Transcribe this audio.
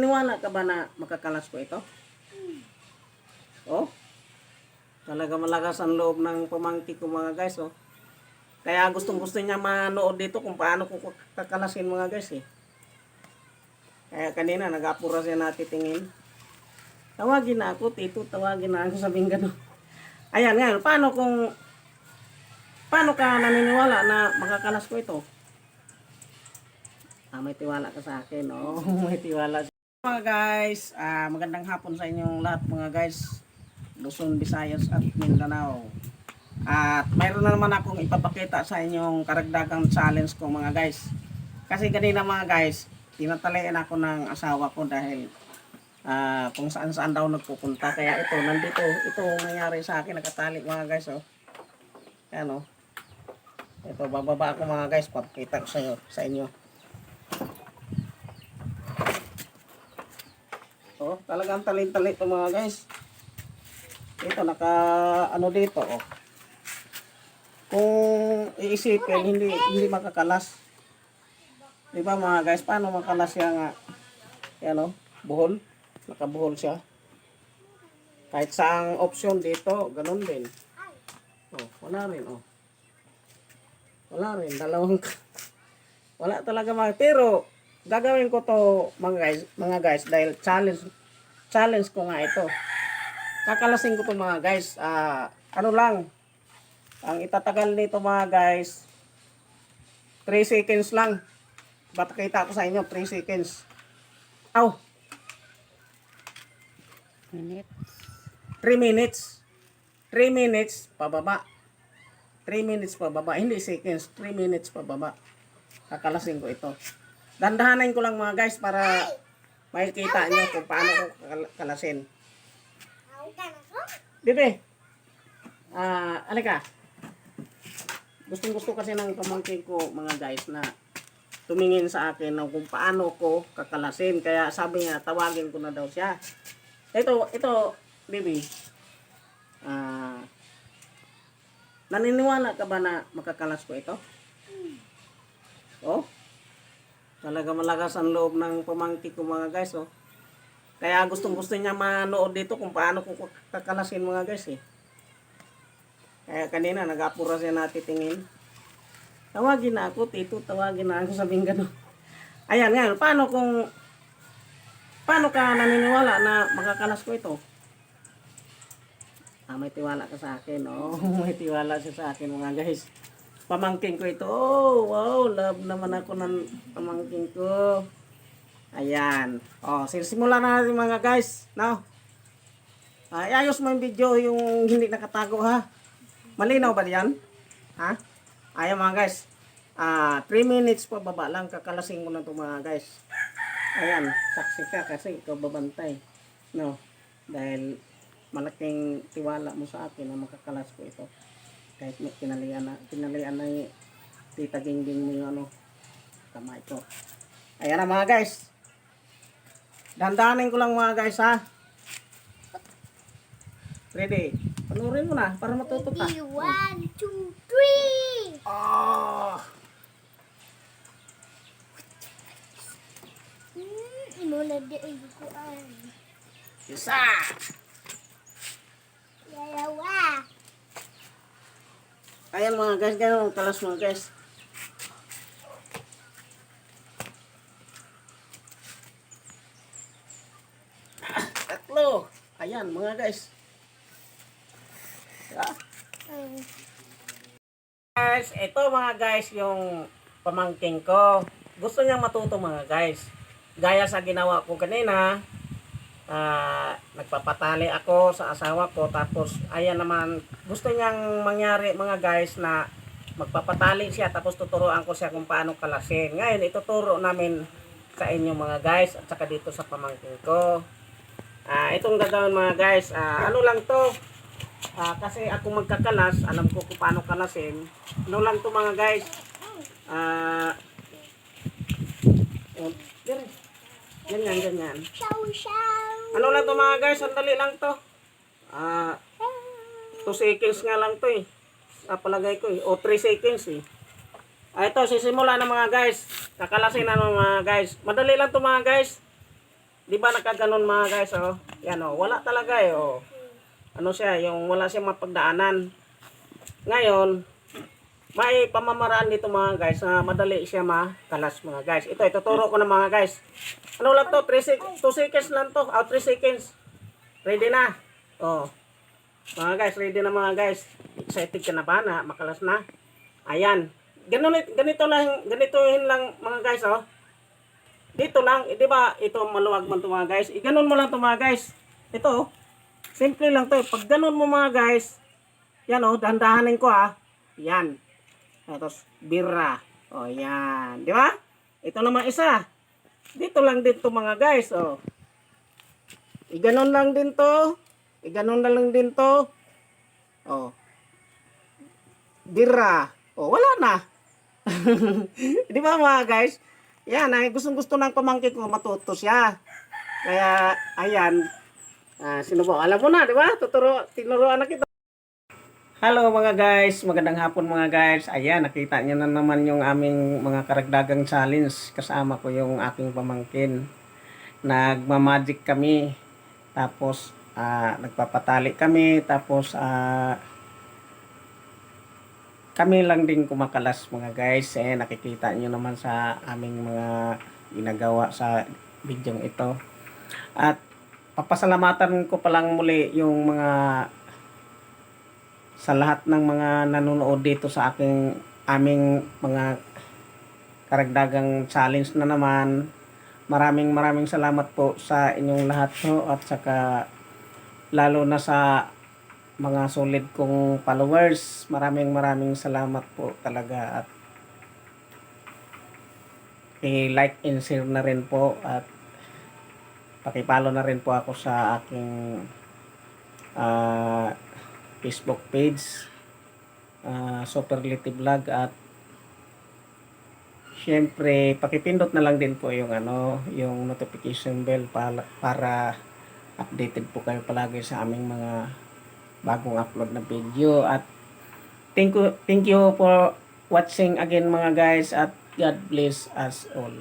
Niwala ka ba na makakalas ko ito? Oh, talaga malakas ang loob ng pamangkin ko mga guys, oh. Kaya gustong-gusto niya manood dito kung paano ko kakalasin mga guys, eh. Kaya kanina nag-apura siya natitingin. Tawagin na ako, tito, tawagin na ako, sabing gano'n. Ayan nga, paano ka naniniwala na makakalas ko ito? May tiwala ka sa akin, oh. May tiwala. Mga guys, magandang hapon sa inyong lahat mga guys, Luzon, Visayas at Mindanao. At mayroon na naman akong ipapakita sa inyong karagdagang challenge ko mga guys. Kasi kanina mga guys, tinatalayan ako ng asawa ko dahil kung saan saan daw nagpupunta. Kaya ito, nandito, ito nangyari sa akin, nakatali mga guys, oh. Ayan, oh. Ito, bababa ako mga guys, papakita ko sa inyo. Oh, talagang talin-talin ito mga guys. Ito ano dito, oh. Kung iisipin hindi makakalas. 'Di ba mga guys, paano makalas siya nga? Yan, oh, buhol. Nakabuhol siya. Kahit saang option dito, ganun din. Oh, wala rin, oh. Wala rin, wala talaga pero gagawin ko to mga guys dahil challenge ko nga ito. Kakalasin ko to mga guys. Ano lang ang itatagal nito mga guys, 3 seconds lang. Batakita ko sa inyo, 3 seconds. Aw, 3 minutes. 3 minutes pababa. 3 minutes pababa, hindi seconds, 3 minutes pababa. Kakalasin ko ito. Dandahanin ko lang mga guys para makikita nyo kung paano ko kalasin. Bibi, alika. Gustong-gusto kasi ng pamangkin ko mga guys na tumingin sa akin ng kung paano ko kakalasin. Kaya sabi niya, tawagin ko na daw siya. Ito, Bibi. Naniniwala ka ba na makakalas ko ito? Oh, talaga malakas ang loob ng pamangkin ko mga guys, oh. Kaya gustong-gusto niya manood dito kung paano ko kakalasin mga guys, eh. Kaya kanina nag-apura siya natitingin. Tawagin na ako, tito, tawagin na ako, sabing gano'n. Ayan nga, paano ka naniniwala na makakalas ko ito? May tiwala ka sa akin, oh. May tiwala siya sa akin mga guys. Pamangkin ko ito. Oh, wow, love naman ako ng pamangkin ko. Ayan. Oh, simulan na natin mga guys. Now, ayos mo yung video, yung hindi nakatago ha. Malinaw ba yan? Ha? Ayan mga guys. 3 minutes pa baba lang, kakalasin ko na ito mga guys. Ayan, saksi ka kasi ikaw babantay. No, dahil malaking tiwala mo sa akin na makakalas ko ito. Kahit may kinalian na tita Gingging mo yung kamay ko. Ayan na mga guys. Dandanin ko lang mga guys ha. Ready? Panurin mo na para matuto ka. 1, 2, 3. Oh. Muna din ko ay. Isa. Dalawa. Ayan mga guys, ganun kalas mga guys. Tatlo. Ayan mga guys. Guys, ito mga guys yung pamangking ko. Gusto niyang matuto mga guys. Gaya sa ginawa ko kanina, nagpapatali ako sa asawa ko, tapos ayan naman gusto niyang mangyari mga guys na magpapatali siya tapos tuturuan ko siya kung paano kalasin. Ngayon ituturo namin sa inyo mga guys at saka dito sa pamangkin ko. Itong gagawin mga guys, ano lang to, kasi ako magkakalas, alam ko kung paano kalasin. Ano lang to mga guys, ganyan. Ano lang to mga guys, sandali lang to. 2 seconds nga lang to eh. Palagay ko eh. O 3 seconds eh. Ito, sisimula na mga guys. Kakalasin na mga guys. Madali lang to mga guys. Di ba nakaganon mga guys, oh. Yan, oh. Wala talaga, eh, oh. Ano siya, yung wala siyang mapagdaanan. Ngayon, may pamamaraan dito mga guys na madali siya makalas mga guys. Ito, ituturo ko na mga guys. Ano lang to? 2 seconds lang to. 3 seconds. Ready na. Oh. Mga guys, ready na mga guys. Excited ka na ba na makalas na? Ayan. Ganito lang mga guys, oh. Dito lang, di ba? Ito maluwag man to mga guys. Iganon mo lang to mga guys. Ito, oh. Simple lang to. Pag ganon mo mga guys, yan oh, dahan-dahanin ko ah. Yan. Tapos, birra. O, yan. Di ba? Ito naman isa. Dito lang din to mga guys. O. Iganon lang din to. Iganon na lang din to. O. Birra. O, wala na. Di ba mga guys? Yan, ay gustong-gusto ng pamangkin ko matuto siya. Kaya, ayan. Sino ba? Alam mo na, di ba? Tinuruan na kita. Hello mga guys, magandang hapon mga guys. Ayan, nakita niyo na naman yung aming mga karagdagang challenge. Kasama ko yung aking pamangkin. Nagmamagic kami. Tapos, nagpapatali kami. Tapos, kami lang din kumakalas mga guys. Nakikita niyo naman sa aming mga ginagawa sa video ito. At, papasalamatan ko palang muli yung mga sa lahat ng mga nanonood dito sa aming mga karagdagang challenge na naman. Maraming salamat po sa inyong lahat po at saka lalo na sa mga solid kong followers. Maraming salamat po talaga at i-like and share na rin po at pakipalo na rin po ako sa aking Facebook page, Superlative Vlog, at syempre pakipindot na lang din po yung yung notification bell para updated po kayo palagi sa aming mga bagong upload na video. At thank you for watching again mga guys, at God bless us all.